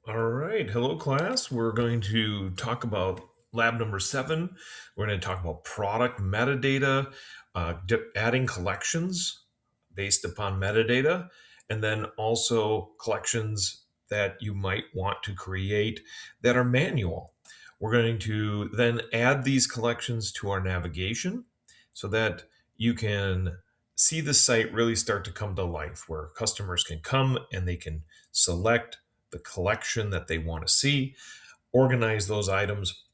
All right. Hello, class. We're going to talk about lab number 7. We're going to talk about product metadata, adding collections based upon metadata, and then also collections that you might want to create that are manual. We're going to then add these collections to our navigation so that you can see the site really start to come to life, where customers can come and they can select the collection that they want to see, organize those items.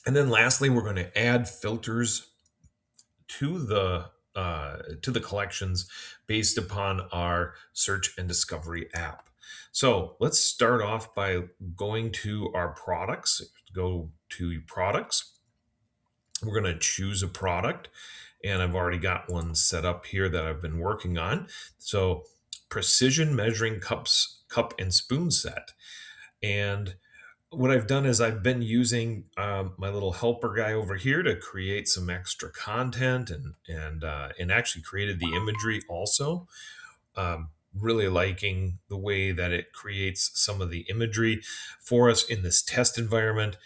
And then lastly, we're going to add filters to the collections based upon our search and discovery app. So let's start off by going to our products. Go to products. We're going to choose a product, and I've already got one set up here that I've been working on. So precision measuring cup and spoon set. And what I've done is I've been using my little helper guy over here to create some extra content and actually created the imagery also. Really liking the way that it creates some of the imagery for us in this test environment.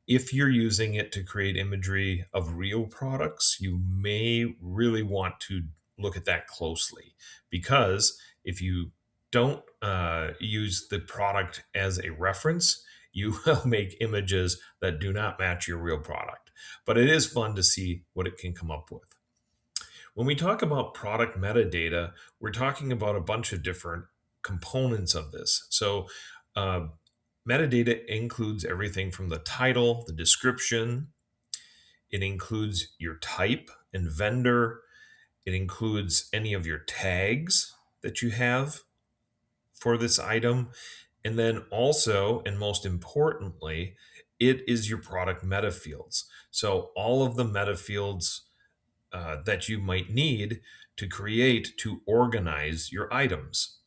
If you're using it to create imagery of real products, you may really want to look at that closely, because if you don't use the product as a reference, you will make images that do not match your real product. But it is fun to see what it can come up with. When we talk about product metadata, we're talking about a bunch of different components of this. So, uh, metadata includes everything from the title, the description, it includes your type and vendor, it includes any of your tags that you have for this item. And then also, and most importantly, it is your product meta fields. So, all of the meta fields that you might need to create to organize your items.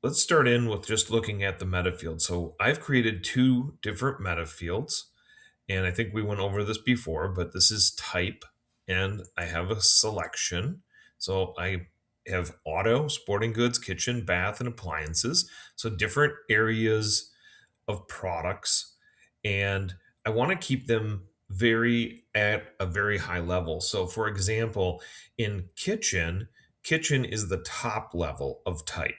Let's start in with just looking at the meta field. So I've created two different meta fields, and I think we went over this before, but this is type, and I have a selection. So I have auto, sporting goods, kitchen, bath, and appliances. So different areas of products, and I want to keep them very at a very high level. So for example, in kitchen is the top level of type.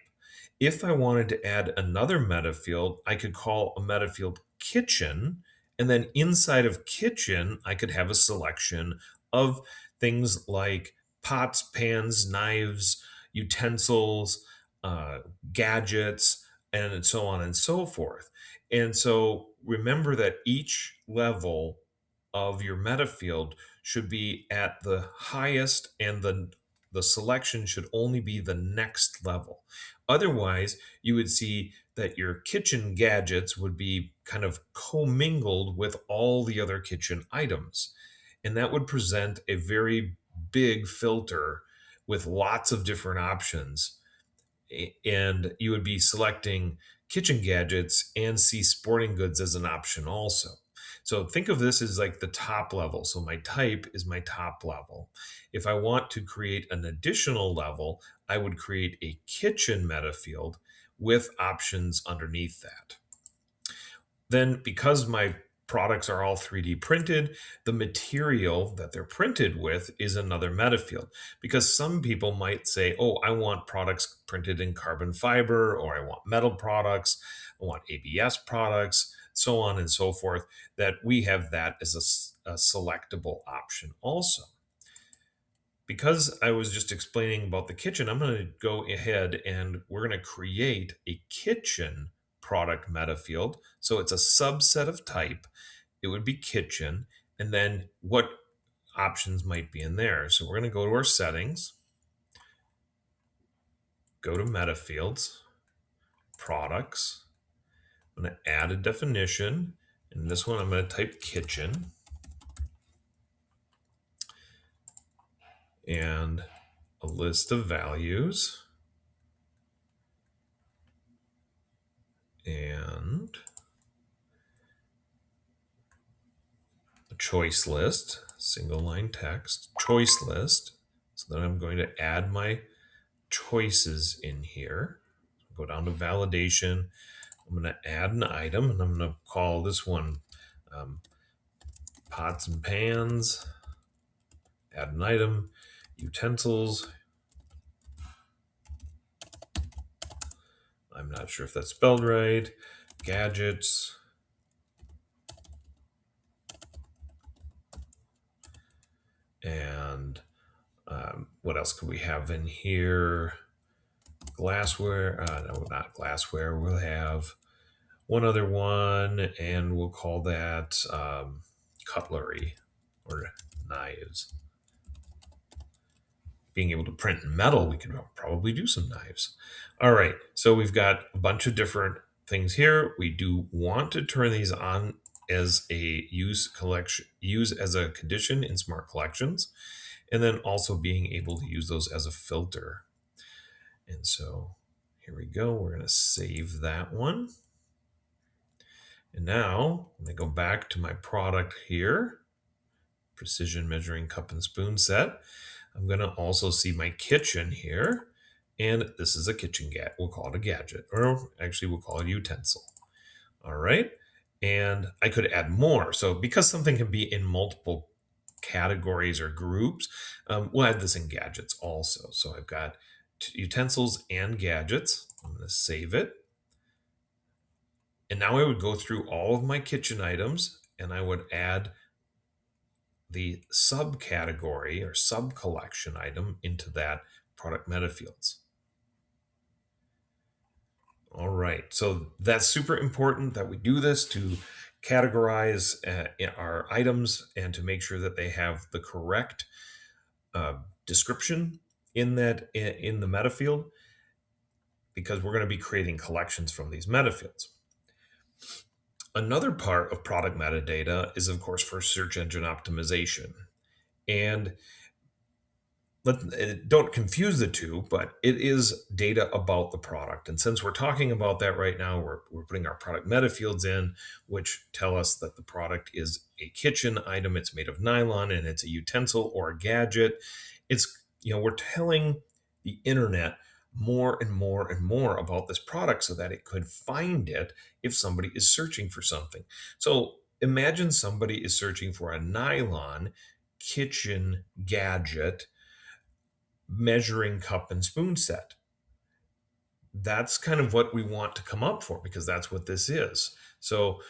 If I wanted to add another meta field, I could call a meta field kitchen, and then inside of kitchen I could have a selection of things like pots, pans, knives, utensils, uh, gadgets, and so on and so forth. And so remember that each level of your meta field should be at the highest, and the selection should only be the next level. Otherwise, you would see that your kitchen gadgets would be kind of commingled with all the other kitchen items. And that would present a very big filter with lots of different options, and you would be selecting kitchen gadgets and see sporting goods as an option also. So think of this as like the top level. So my type is my top level. If I want to create an additional level, I would create a kitchen meta field with options underneath that. Then, because my products are all 3D printed, the material that they're printed with is another meta field. Because some people might say, oh, I want products printed in carbon fiber, or I want metal products, I want ABS products, so on and so forth, that we have that as a selectable option also. Because I was just explaining about the kitchen, I'm going to go ahead and we're going to create a kitchen product meta field. So it's a subset of type. It would be kitchen. And then what options might be in there? So we're going to go to our settings, go to meta fields, products. I'm going to add a definition. In this one, I'm going to type kitchen. And a list of values. And a choice list, single line text, choice list. So then I'm going to add my choices in here. Go down to validation, I'm going to add an item, and I'm going to call this one um, pots and pans. Add an item, utensils. I'm not sure if that's spelled right. Gadgets. And what else could we have in here? Glassware. No, not glassware. We'll have one other one, and we'll call that cutlery or knives. Being able to print in metal, we could probably do some knives. All right, so we've got a bunch of different things here. We do want to turn these on as a use as a condition in smart collections, and then also being able to use those as a filter. And so here we go. We're going to save that one. And now I'm going to go back to my product here, precision measuring cup and spoon set. I'm going to also see my kitchen here. And this is a kitchen gadget. We'll call it a gadget, or actually we'll call it a utensil. All right. And I could add more. So because something can be in multiple categories or groups, we'll add this in gadgets also. So I've got utensils and gadgets. I'm going to save it. And now I would go through all of my kitchen items and I would add the subcategory or sub collection item into that product meta fields. All right, so that's super important that we do this to categorize our items and to make sure that they have the correct description in the meta field, because we're going to be creating collections from these meta fields. Another part of product metadata is, of course, for search engine optimization. And don't confuse the two, but it is data about the product. And since we're talking about that right now, we're putting our product meta fields in, which tell us that the product is a kitchen item, it's made of nylon, and it's a utensil or a gadget. It's, we're telling the internet more and more and more about this product so that it could find it if somebody is searching for something. So imagine somebody is searching for a nylon kitchen gadget measuring cup and spoon set. That's kind of what we want to come up for, because that's what this is. So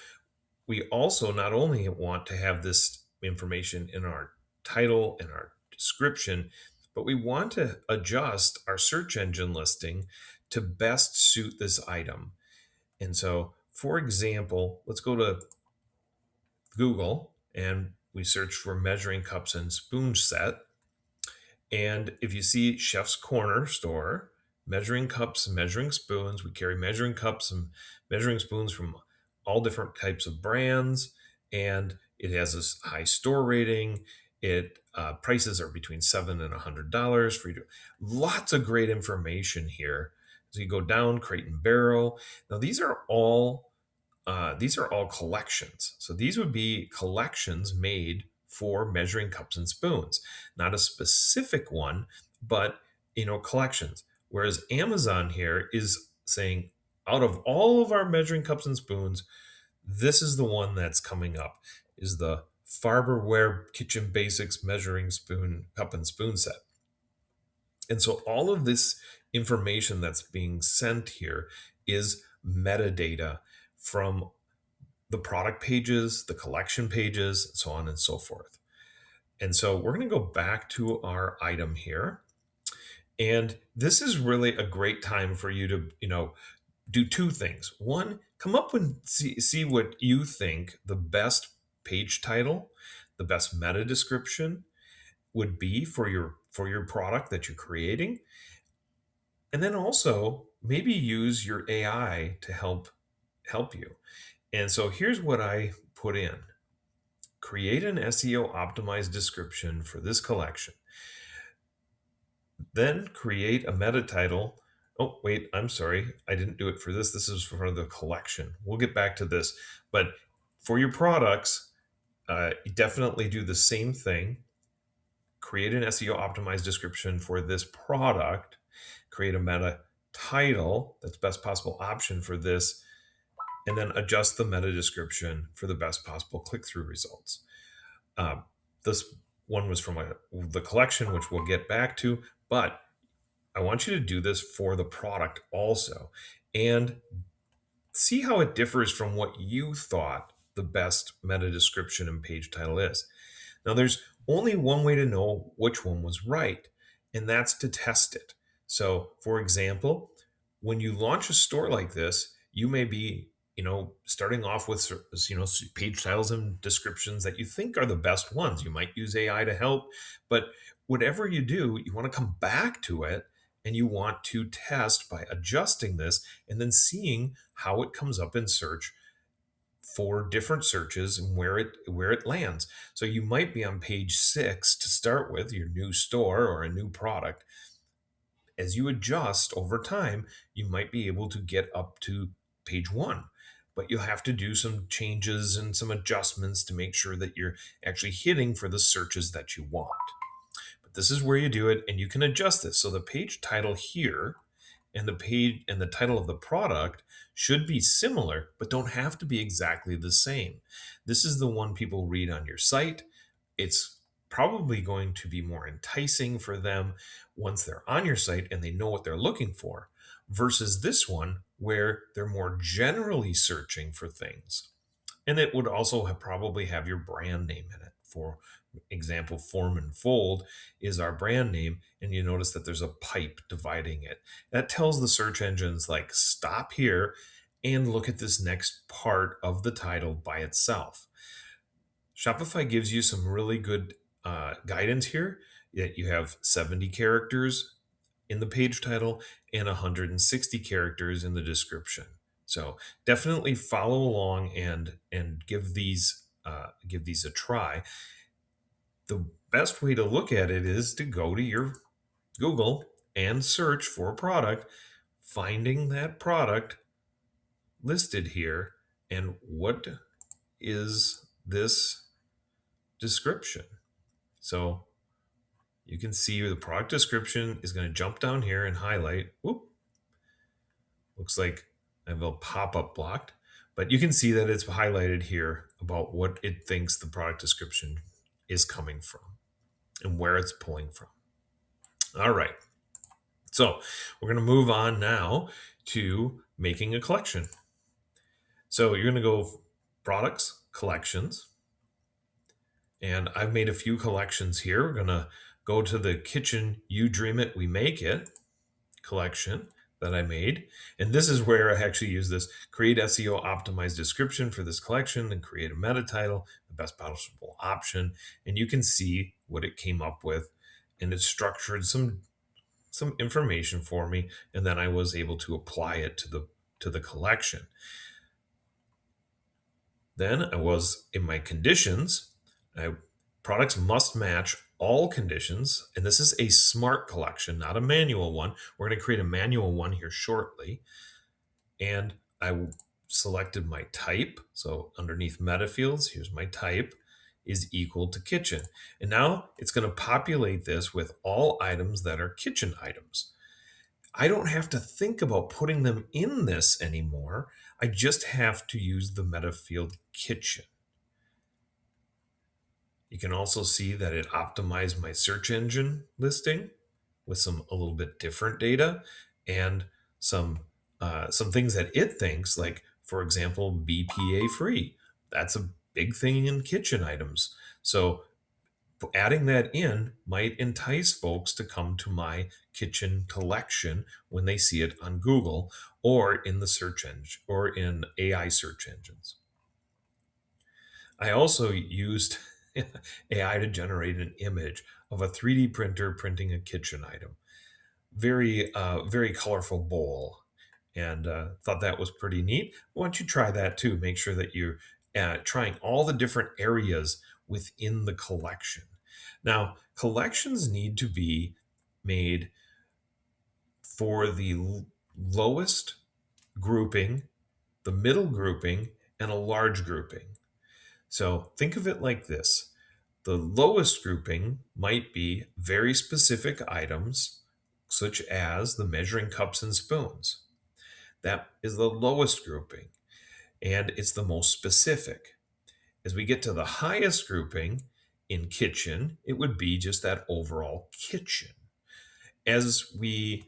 we also not only want to have this information in our title and our description, but we want to adjust our search engine listing to best suit this item. And so, for example, let's go to Google and we search for measuring cups and spoon set. And if you see Chef's Corner store, measuring cups and measuring spoons, we carry measuring cups and measuring spoons from all different types of brands. And it has this high store rating. It prices are between $7 and $100 for you to. Lots of great information here. So you go down, Crate and Barrel. Now these are all collections. So these would be collections made for measuring cups and spoons, not a specific one, but collections. Whereas Amazon here is saying, out of all of our measuring cups and spoons, this is the one that's coming up, is the Farberware Kitchen Basics measuring spoon cup and spoon set. And so all of this information that's being sent here is metadata from the product pages, the collection pages, so on and so forth. And so we're going to go back to our item here. And this is really a great time for you to, do two things. One, come up and see what you think the best page title, the best meta description would be for your product that you're creating. And then also maybe use your AI to help you. And so here's what I put in. Create an SEO optimized description for this collection. Then create a meta title. Oh, wait, I'm sorry. I didn't do it for this. This is for the collection. We'll get back to this. But for your products, definitely do the same thing. Create an SEO optimized description for this product. Create a meta title that's best possible option for this and then adjust the meta description for the best possible click through results. Uh, this one was from the collection, which we'll get back to, but I want you to do this for the product also and see how it differs from what you thought the best meta description and page title is. Now, there's only one way to know which one was right, and that's to test it. So, for example, when you launch a store like this, you may be, starting off with, page titles and descriptions that you think are the best ones. You might use AI to help, but whatever you do, you want to come back to it and you want to test by adjusting this and then seeing how it comes up in search for different searches and where it lands. So you might be on page 6 to start with your new store or a new product. As you adjust over time, you might be able to get up to page 1. But you'll have to do some changes and some adjustments to make sure that you're actually hitting for the searches that you want. But this is where you do it, and you can adjust this. So the page title here and the page and the title of the product should be similar, but don't have to be exactly the same. This is the one people read on your site. It's probably going to be more enticing for them once they're on your site and they know what they're looking for, versus this one where they're more generally searching for things. And it would also probably have your brand name in it. For example, Form and Fold is our brand name, and you notice that there's a pipe dividing it. That tells the search engines, like, stop here and look at this next part of the title by itself. Shopify gives you some really good guidance here. That you have 70 characters in the page title and 160 characters in the description. So definitely follow along and give these a try. The best way to look at it is to go to your Google and search for a product, finding that product listed here, and what is this description. So you can see the product description is going to jump down here and highlight. Whoop. Looks like I have a little pop-up blocked, but you can see that it's highlighted here about what it thinks the product description is coming from and where it's pulling from. All right. So we're going to move on now to making a collection. So you're going to go products, collections, and I've made a few collections here. We're going to go to the kitchen, you dream it, we make it collection that I made. And this is where I actually use this create SEO optimized description for this collection and create a meta title, the best possible option. And you can see what it came up with. And it structured some information for me. And then I was able to apply it to the collection. Then I was in my conditions. Products must match all conditions. And this is a smart collection, not a manual one. We're going to create a manual one here shortly. And I selected my type. So underneath meta fields, here's my type is equal to kitchen. And now it's going to populate this with all items that are kitchen items. I don't have to think about putting them in this anymore. I just have to use the meta field kitchen. You can also see that it optimized my search engine listing with a little bit different data and some things that it thinks, like, for example, BPA free. That's a big thing in kitchen items. So adding that in might entice folks to come to my kitchen collection when they see it on Google or in the search engine or in AI search engines. I also used AI to generate an image of a 3D printer printing a kitchen item. Very colorful bowl, and thought that was pretty neat. Why don't you try that too? Make sure that you're trying all the different areas within the collection. Now, collections need to be made for the lowest grouping, the middle grouping, and a large grouping. So think of it like this. The lowest grouping might be very specific items, such as the measuring cups and spoons. That is the lowest grouping. and it's the most specific. As we get to the highest grouping in kitchen, it would be just that overall kitchen. As we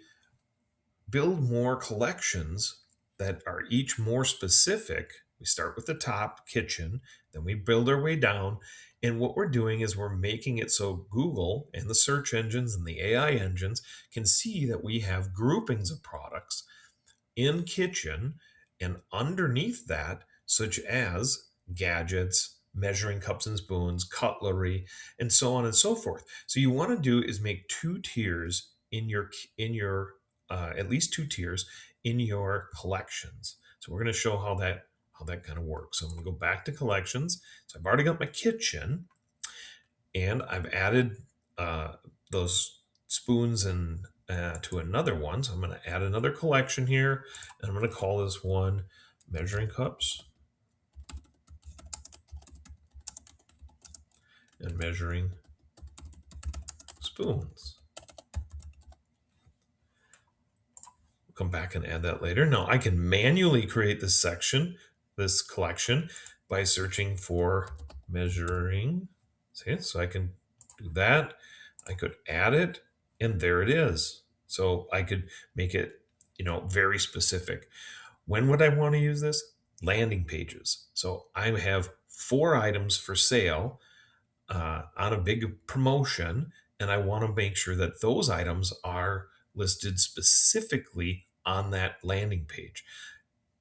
build more collections that are each more specific, we start with the top kitchen, then we build our way down. And what we're doing is we're making it so Google and the search engines and the AI engines can see that we have groupings of products in kitchen and underneath that, such as gadgets, measuring cups and spoons, cutlery, and so on and so forth. So you want to do is make two tiers in your at least two tiers in your collections. So we're going to show how that kind of works. So I'm going to go back to collections. So I've already got my kitchen, and I've added those spoons and to another one. So I'm going to add another collection here, and I'm going to call this one measuring cups and measuring spoons. Come back and add that later. Now I can manually create this collection, by searching for measuring. See, so I can do that. I could add it, and there it is. So I could make it, very specific. When would I want to use this? Landing pages. So I have 4 items for sale on a big promotion, and I want to make sure that those items are listed specifically on that landing page.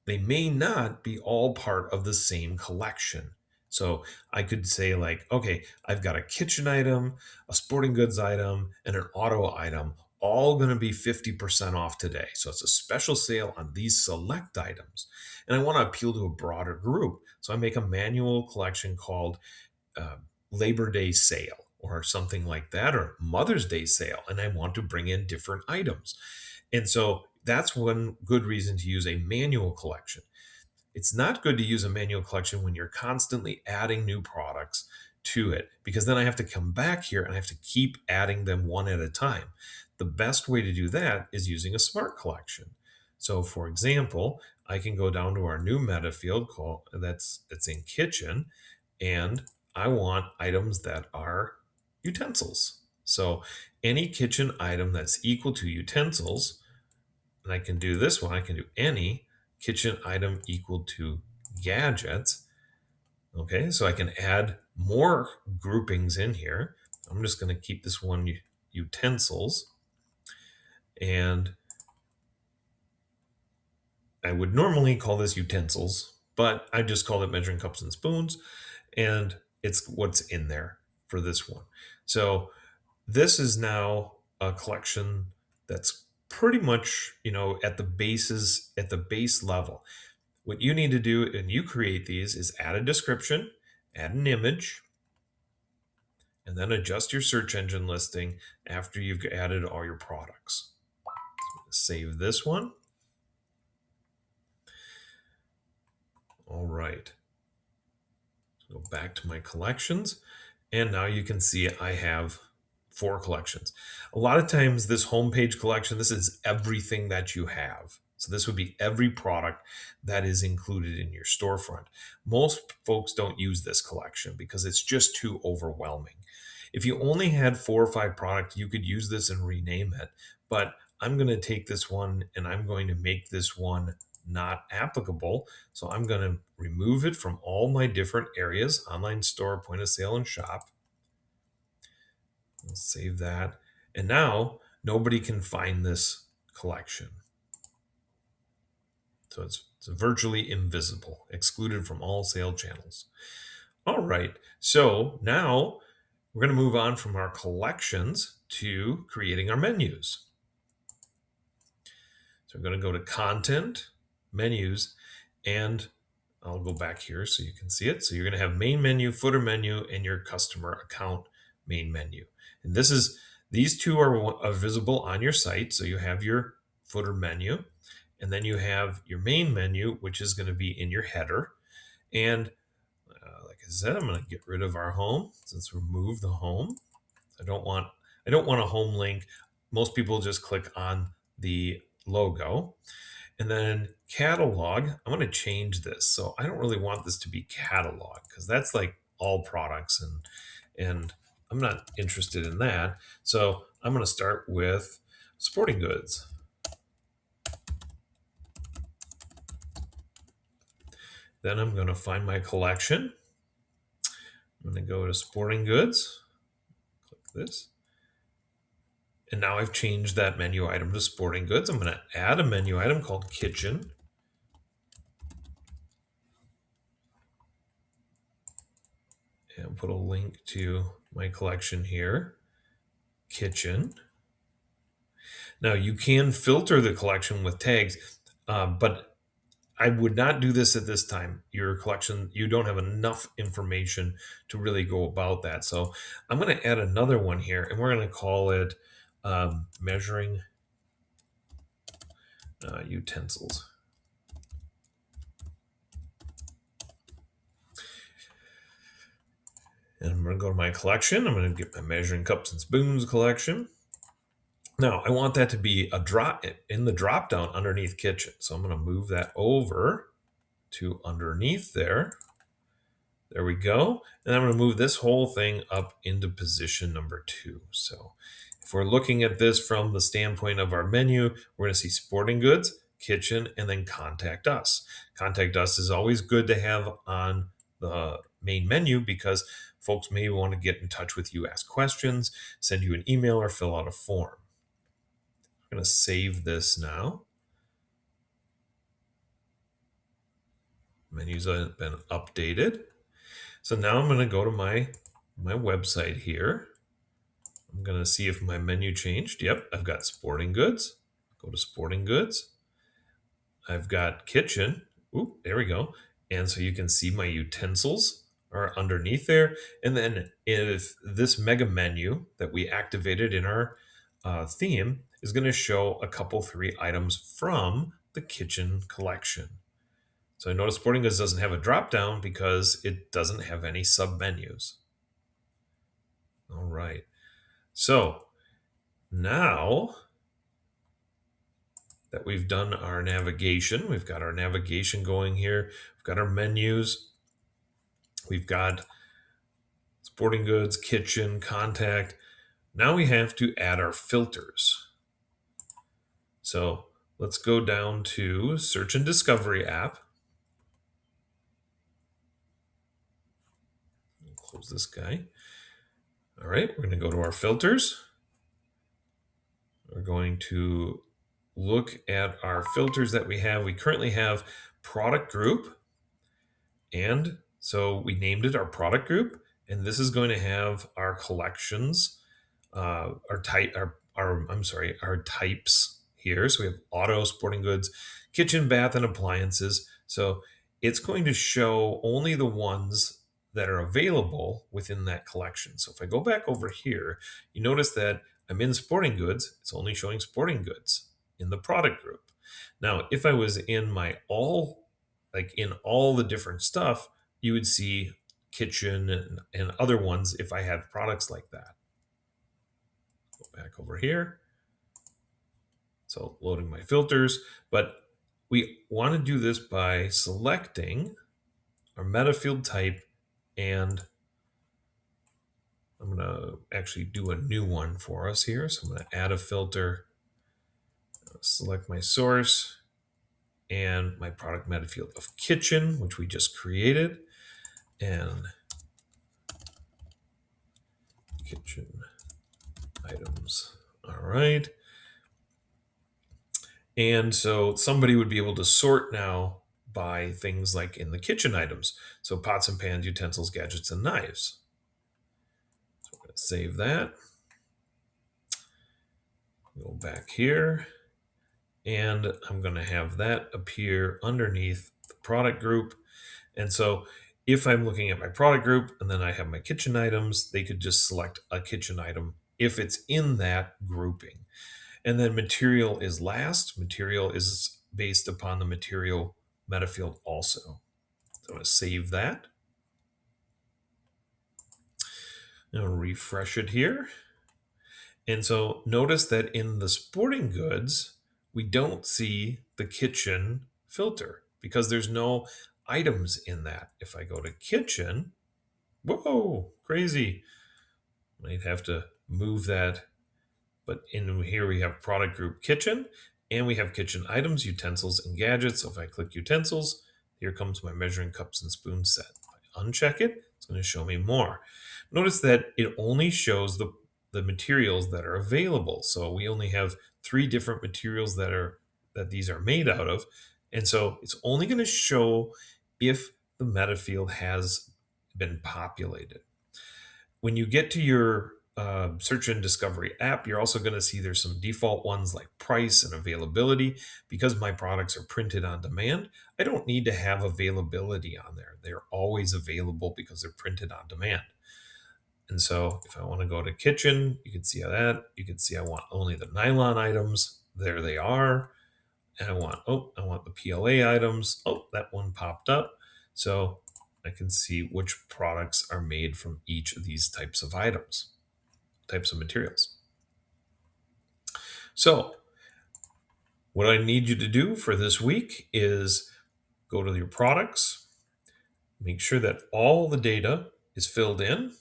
They may not be all part of the same collection. So I could say, like, okay, I've got a kitchen item, a sporting goods item, and an auto item, all going to be 50% off today. So it's a special sale on these select items. And I want to appeal to a broader group. So I make a manual collection called uh, Labor Day sale or something like that, or Mother's Day sale, and I want to bring in different items. And so that's one good reason to use a manual collection. It's not good to use a manual collection when you're constantly adding new products to it, because then I have to come back here and I have to keep adding them one at a time. The best way to do that is using a smart collection. So for example, I can go down to our new meta field called that's in kitchen, and I want items that are utensils. So any kitchen item that's equal to utensils, and I can do this one, I can do any kitchen item equal to gadgets. Okay, so I can add more groupings in here. I'm just going to keep this one utensils, and I would normally call this utensils, but I just called it measuring cups and spoons, and it's what's in there for this one. So this is now a collection that's pretty much, at the base level. What you need to do when you create these is add a description, add an image, and then adjust your search engine listing after you've added all your products. Save this one. All right. Go back to my collections, and now you can see I have 4 collections. A lot of times this homepage collection, this is everything that you have. So this would be every product that is included in your storefront. Most folks don't use this collection because it's just too overwhelming. If you only had 4 or 5 products, you could use this and rename it. But I'm going to take this one and I'm going to make this one not applicable. So I'm going to remove it from all my different areas: online store, point of sale, and shop. I'll save that. And now nobody can find this collection. So it's virtually invisible, excluded from all sale channels. All right. So now we're going to move on from our collections to creating our menus. So we're going to go to content, menus, and I'll go back here so you can see it. So you're going to have main menu, footer menu, and your customer account main menu. And these two are visible on your site. So you have your footer menu, and then you have your main menu, which is going to be in your header. And like I said, I'm going to get rid of our home. Let's remove the home. I don't want a home link. Most people just click on the logo. And then catalog, I'm going to change this. So I don't really want this to be catalog because that's like all products and I'm not interested in that. So I'm going to start with sporting goods. Then I'm going to find my collection. I'm going to go to sporting goods, click this. And now I've changed that menu item to sporting goods. I'm going to add a menu item called kitchen. And put a link to my collection here, kitchen. Now you can filter the collection with tags, but I would not do this at this time. Your collection, you don't have enough information to really go about that. So I'm going to add another one here, and we're going to call it measuring utensils. And I'm going to go to my collection. I'm going to get my measuring cups and spoons collection. Now I want that to be a drop in the drop down underneath kitchen. So I'm going to move that over to underneath there. There we go. And I'm going to move this whole thing up into position number 2. So if we're looking at this from the standpoint of our menu, we're going to see sporting goods, kitchen, and then contact us. Contact us is always good to have on the main menu because folks may want to get in touch with you, ask questions, send you an email, or fill out a form. I'm going to save this now. Menus have been updated. So now I'm going to go to my website here. I'm going to see if my menu changed. Yep, I've got sporting goods. Go to sporting goods. I've got kitchen. Ooh, there we go. And so you can see my utensils are underneath there. And then if this mega menu that we activated in our theme is going to show a couple 3 items from the kitchen collection. So notice sporting goods doesn't have a drop down because it doesn't have any sub menus. All right. So now that we've done our navigation, we've got our navigation going here. We've got our menus. We've got sporting goods, kitchen, contact. Now we have to add our filters. So let's go down to search and discovery app. Close this guy. All right, we're going to go to our filters. We're going to look at our filters that we have. We currently have product group. And so we named it our product group. And this is going to have our collections, our type, our types here. So we have auto, sporting goods, kitchen, bath, and appliances. So it's going to show only the ones that are available within that collection. So if I go back over here, you notice that I'm in sporting goods. It's only showing sporting goods in the product group. Now, if I was in my in all the different stuff, you would see kitchen and other ones if I had products like that. Go back over here. So loading my filters, but we want to do this by selecting our meta field type, and I'm going to actually do a new one for us here. So I'm going to add a filter, select my source and my product meta field of kitchen, which we just created, and kitchen items. All right. And so somebody would be able to sort now by things like in the kitchen items. So pots and pans, utensils, gadgets, and knives. So I'm going to save that. Go back here. And I'm going to have that appear underneath the product group. And so if I'm looking at my product group and then I have my kitchen items, they could just select a kitchen item if it's in that grouping. And then material is last. Material is based upon the material meta field also. So I'm going to save that. I'm going to refresh it here. And so notice that in the sporting goods, we don't see the kitchen filter because there's no items in that. If I go to kitchen, whoa, crazy. Might have to move that. But in here we have product group kitchen, and we have kitchen items, utensils, and gadgets. So if I click utensils, here comes my measuring cups and spoon set. If I uncheck it, it's going to show me more. Notice that it only shows the materials that are available. So we only have 3 different materials that these are made out of. And so it's only going to show if the meta field has been populated. When you get to your search and discovery app, you're also going to see there's some default ones like price and availability. Because my products are printed on demand, I don't need to have availability on there. They're always available because they're printed on demand. And so if I want to go to kitchen, you can see how that, you can see I want only the nylon items. There they are. And I want the PLA items. Oh, that one popped up. So I can see which products are made from each of these types of items, types of materials. So what I need you to do for this week is go to your products, make sure that all the data is filled in.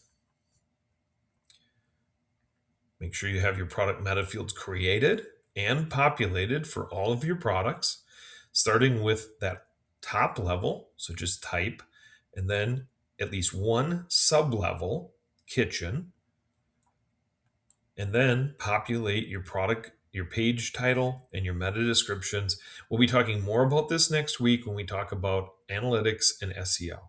Make sure you have your product meta fields created and populated for all of your products, starting with that top level. So just type, and then at least one sub level, kitchen, and then populate your product, your page title, and your meta descriptions. We'll be talking more about this next week when we talk about analytics and SEO.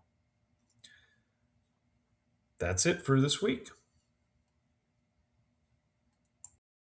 That's it for this week.